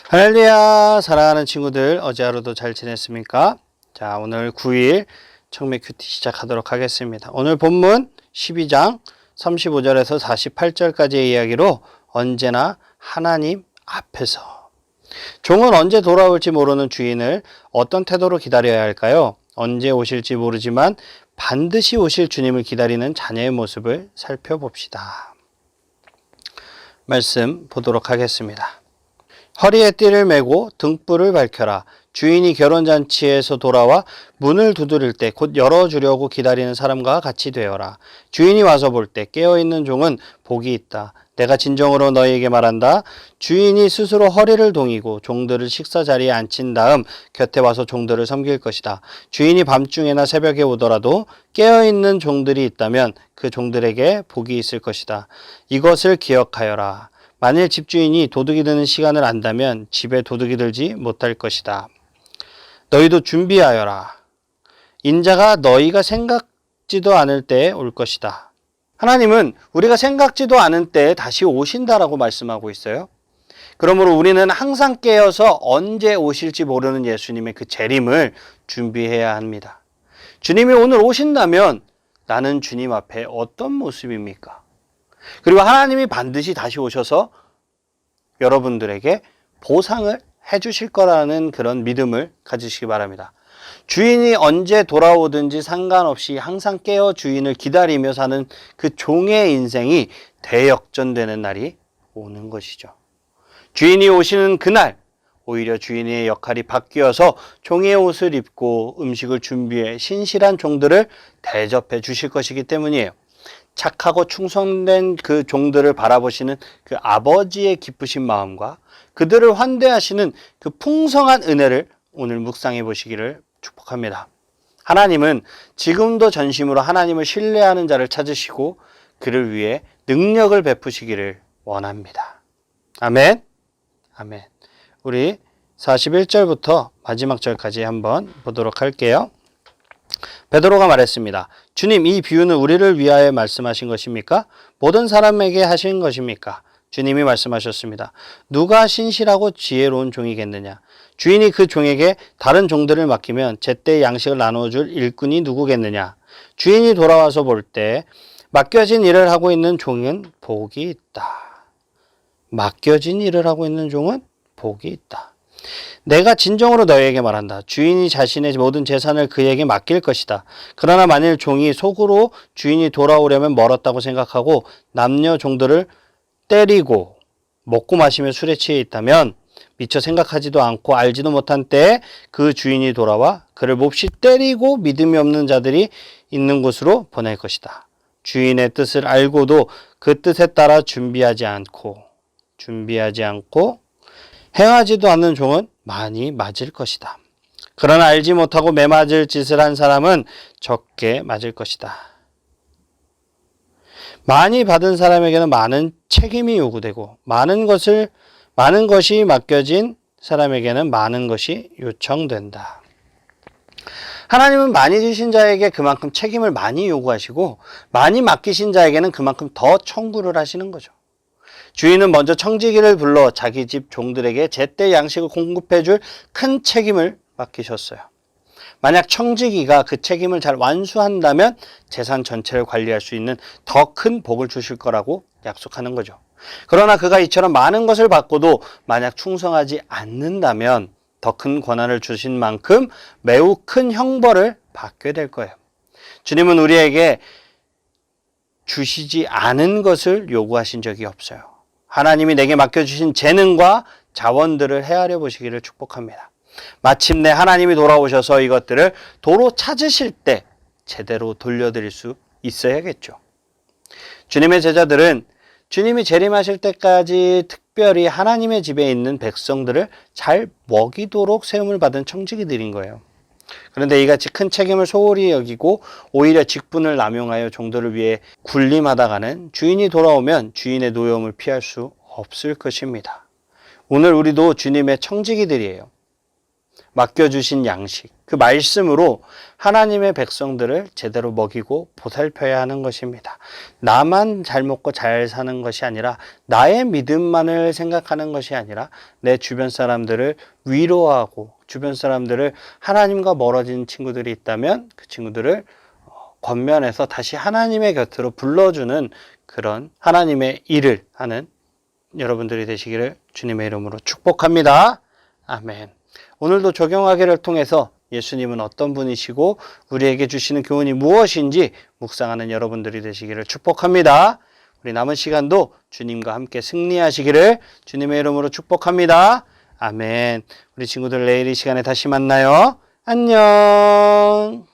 할렐루야, 사랑하는 친구들, 어제 하루도 잘 지냈습니까? 자, 오늘 9일 청매 큐티 시작하도록 하겠습니다. 오늘 본문 12장 35절에서 48절까지의 이야기로 언제나 하나님 앞에서 종은 언제 돌아올지 모르는 주인을 어떤 태도로 기다려야 할까요? 언제 오실지 모르지만 반드시 오실 주님을 기다리는 자녀의 모습을 살펴봅시다. 말씀 보도록 하겠습니다. 허리에 띠를 메고 등불을 밝혀라. 주인이 결혼잔치에서 돌아와 문을 두드릴 때 곧 열어주려고 기다리는 사람과 같이 되어라. 주인이 와서 볼 때 깨어있는 종은 복이 있다. 내가 진정으로 너희에게 말한다. 주인이 스스로 허리를 동이고 종들을 식사 자리에 앉힌 다음 곁에 와서 종들을 섬길 것이다. 주인이 밤중에나 새벽에 오더라도 깨어있는 종들이 있다면 그 종들에게 복이 있을 것이다. 이것을 기억하여라. 만일 집주인이 도둑이 드는 시간을 안다면 집에 도둑이 들지 못할 것이다. 너희도 준비하여라. 인자가 너희가 생각지도 않을 때에 올 것이다. 하나님은 우리가 생각지도 않은 때에 다시 오신다라고 말씀하고 있어요. 그러므로 우리는 항상 깨어서 언제 오실지 모르는 예수님의 그 재림을 준비해야 합니다. 주님이 오늘 오신다면 나는 주님 앞에 어떤 모습입니까? 그리고 하나님이 반드시 다시 오셔서 여러분들에게 보상을 해주실 거라는 그런 믿음을 가지시기 바랍니다. 주인이 언제 돌아오든지 상관없이 항상 깨어 주인을 기다리며 사는 그 종의 인생이 대역전되는 날이 오는 것이죠. 주인이 오시는 그날 오히려 주인의 역할이 바뀌어서 종의 옷을 입고 음식을 준비해 신실한 종들을 대접해 주실 것이기 때문이에요. 착하고 충성된 그 종들을 바라보시는 그 아버지의 기쁘신 마음과 그들을 환대하시는 그 풍성한 은혜를 오늘 묵상해 보시기를 축복합니다. 하나님은 지금도 전심으로 하나님을 신뢰하는 자를 찾으시고 그를 위해 능력을 베푸시기를 원합니다. 아멘. 아멘. 우리 41절부터 마지막 절까지 한번 보도록 할게요. 베드로가 말했습니다. 주님, 이 비유는 우리를 위하여 말씀하신 것입니까? 모든 사람에게 하신 것입니까? 주님이 말씀하셨습니다. 누가 신실하고 지혜로운 종이겠느냐? 주인이 그 종에게 다른 종들을 맡기면 제때 양식을 나눠줄 일꾼이 누구겠느냐? 주인이 돌아와서 볼 때 맡겨진 일을 하고 있는 종은 복이 있다. 맡겨진 일을 하고 있는 종은 복이 있다. 내가 진정으로 너희에게 말한다. 주인이 자신의 모든 재산을 그에게 맡길 것이다. 그러나 만일 종이 속으로 주인이 돌아오려면 멀었다고 생각하고 남녀 종들을 때리고 먹고 마시며 술에 취해 있다면 미처 생각하지도 않고 알지도 못한 때에 그 주인이 돌아와 그를 몹시 때리고 믿음이 없는 자들이 있는 곳으로 보낼 것이다. 주인의 뜻을 알고도 그 뜻에 따라 준비하지 않고 행하지도 않는 종은 많이 맞을 것이다. 그러나 알지 못하고 매맞을 짓을 한 사람은 적게 맞을 것이다. 많이 받은 사람에게는 많은 책임이 요구되고 많은 것이 맡겨진 사람에게는 많은 것이 요청된다. 하나님은 많이 주신 자에게 그만큼 책임을 많이 요구하시고 많이 맡기신 자에게는 그만큼 더 청구를 하시는 거죠. 주인은 먼저 청지기를 불러 자기 집 종들에게 제때 양식을 공급해 줄 큰 책임을 맡기셨어요. 만약 청지기가 그 책임을 잘 완수한다면 재산 전체를 관리할 수 있는 더 큰 복을 주실 거라고 약속하는 거죠. 그러나 그가 이처럼 많은 것을 받고도 만약 충성하지 않는다면 더 큰 권한을 주신 만큼 매우 큰 형벌을 받게 될 거예요. 주님은 우리에게 주시지 않은 것을 요구하신 적이 없어요. 하나님이 내게 맡겨주신 재능과 자원들을 헤아려 보시기를 축복합니다. 마침내 하나님이 돌아오셔서 이것들을 도로 찾으실 때 제대로 돌려드릴 수 있어야겠죠. 주님의 제자들은 주님이 재림하실 때까지 특별히 하나님의 집에 있는 백성들을 잘 먹이도록 세움을 받은 청지기들인 거예요. 그런데 이같이 큰 책임을 소홀히 여기고 오히려 직분을 남용하여 종들을 위해 군림하다가는 주인이 돌아오면 주인의 노여움을 피할 수 없을 것입니다. 오늘 우리도 주님의 청지기들이에요. 맡겨주신 양식, 그 말씀으로 하나님의 백성들을 제대로 먹이고 보살펴야 하는 것입니다. 나만 잘 먹고 잘 사는 것이 아니라 나의 믿음만을 생각하는 것이 아니라 내 주변 사람들을 위로하고 주변 사람들을 하나님과 멀어진 친구들이 있다면 그 친구들을 권면해서 다시 하나님의 곁으로 불러주는 그런 하나님의 일을 하는 여러분들이 되시기를 주님의 이름으로 축복합니다. 아멘. 오늘도 적용하기를 통해서 예수님은 어떤 분이시고 우리에게 주시는 교훈이 무엇인지 묵상하는 여러분들이 되시기를 축복합니다. 우리 남은 시간도 주님과 함께 승리하시기를 주님의 이름으로 축복합니다. 아멘. 우리 친구들 내일 이 시간에 다시 만나요. 안녕.